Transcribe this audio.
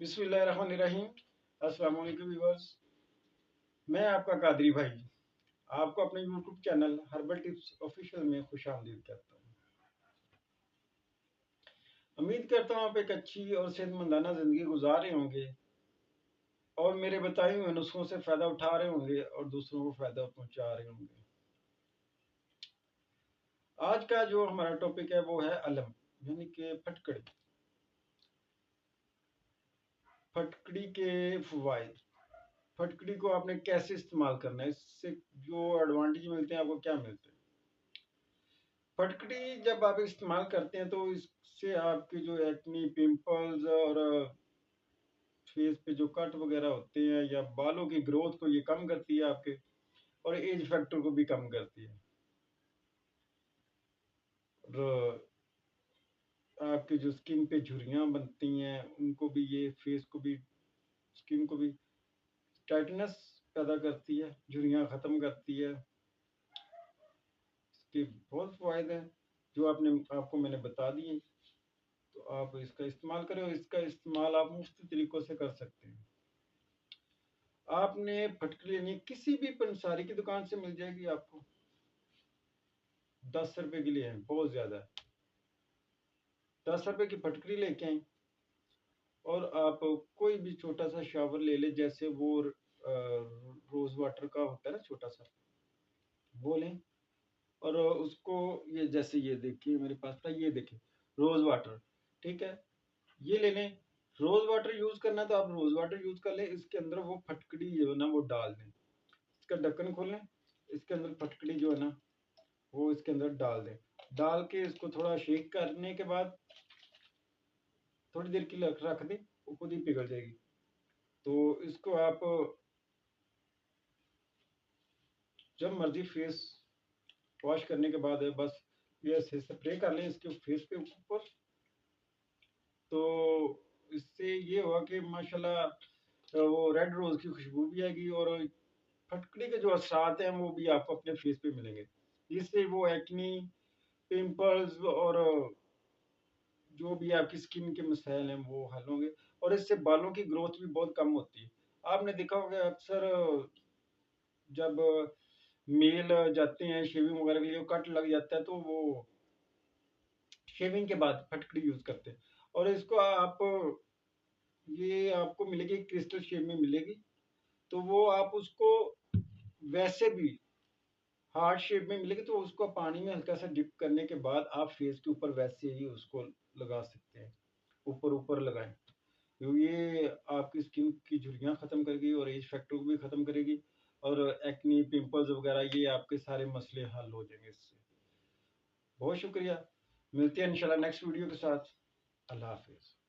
बिस्मिल्लाहिर्रहमानिर्रहीम। अस्सलाम वालेकुम व्यूअर्स, मैं आपका कादरी भाई आपको अपने YouTube channel herbal tips official में खुशामदीद करता हूँ। उम्मीद करता हूँ आप एक अच्छी और सेहतमंदाना ज़िंदगी गुजार रहे होंगे और मेरे बताए हुए नुस्खों से फ़ायदा उठा रहे होंगे और दूसरों को फ़ायदा पहुँचा रहे होंगे। आज का जो हमारा टॉपिक है वो है अलम, यानी कि फटकड़ी। फटकड़ी के फ़वाइद, फटकड़ी को आपने कैसे इस्तेमाल करना है, इससे जो एडवांटेज मिलते हैं आपको क्या मिलते हैं। फटकड़ी जब आप इस्तेमाल करते हैं तो इससे आपके जो एक्नी, पिंपल्स और फेस पे जो कट वगैरह होते हैं या बालों की ग्रोथ को ये कम करती है आपके, और एज फैक्टर को भी कम करती है। और आपकी जो स्किन पे झुर्रियाँ बनती हैं उनको भी ये, फेस को भी, स्किन को भी टाइटनेस पैदा करती है, झुर्रियाँ ख़त्म करती है। इसके बहुत फ़ायदे हैं जो आपको मैंने बता दिए। तो आप इसका इस्तेमाल करें और इसका इस्तेमाल आप मुफ्त तरीक़ों से कर सकते हैं। आपने फटकड़ी लेनी, किसी भी पंसारी की दुकान से मिल जाएगी आपको। 10 रुपए के लिए है, बहुत ज़्यादा है। 10 रुपए की फटकड़ी लेके आए और आप कोई भी छोटा सा शावर ले लें, जैसे वो रोज़ वाटर का होता है ना छोटा सा, वो लें। और उसको, ये जैसे ये देखिए मेरे पास था, ये देखिए रोज़ वाटर, ठीक है, ये ले लें। रोज़ वाटर यूज़ करना है तो आप रोज़ वाटर यूज़ कर लें। इसके अंदर वो फटकड़ी जो है ना वो डाल दें। इसका ढक्कन खोलें, इसके अंदर फटकड़ी जो है ना वो इसके अंदर डाल दें। डाल के इसको थोड़ा शेक करने के बाद थोड़ी देर के लिए रख दें, वो खुद ही पिघल जाएगी। तो इसको आप जब मर्जी फेस वॉश करने के बाद बस ये ऐसे स्प्रे कर लें इसके फेस पे ऊपर। तो इससे ये हुआ कि माशाल्लाह वो रेड रोज़ की खुशबू भी आएगी और फटकड़ी के जो असरात हैं वो भी आपको अपने फेस पे मिलेंगे। इससे वो एक्नी, पिंपल्स और जो भी आपकी स्किन के मसाइल हैं वो हल होंगे। और इससे बालों की ग्रोथ भी बहुत कम होती है। आपने देखा होगा अक्सर जब मेल जाते हैं शेविंग वगैरह के लिए, कट लग जाता है तो वो शेविंग के बाद फटकड़ी यूज करते हैं। और इसको आप, ये आपको मिलेगी क्रिस्टल शेप में मिलेगी, तो वो आप उसको वैसे भी हार्ट शेप में मिलेगी, तो उसको पानी में हल्का सा डिप करने के बाद आप फेस के ऊपर वैसे ही उसको लगा सकते हैं। ऊपर ऊपर लगाएं, तो ये आपकी स्किन की झुर्रियाँ ख़त्म करेगी और एज फैक्टर को भी ख़त्म करेगी। और एक्नी, पिंपल्स वगैरह ये आपके सारे मसले हल हो जाएंगे इससे। बहुत शुक्रिया, मिलते हैं इंशाल्लाह नेक्स्ट वीडियो के साथ। अल्लाह हाफिज़।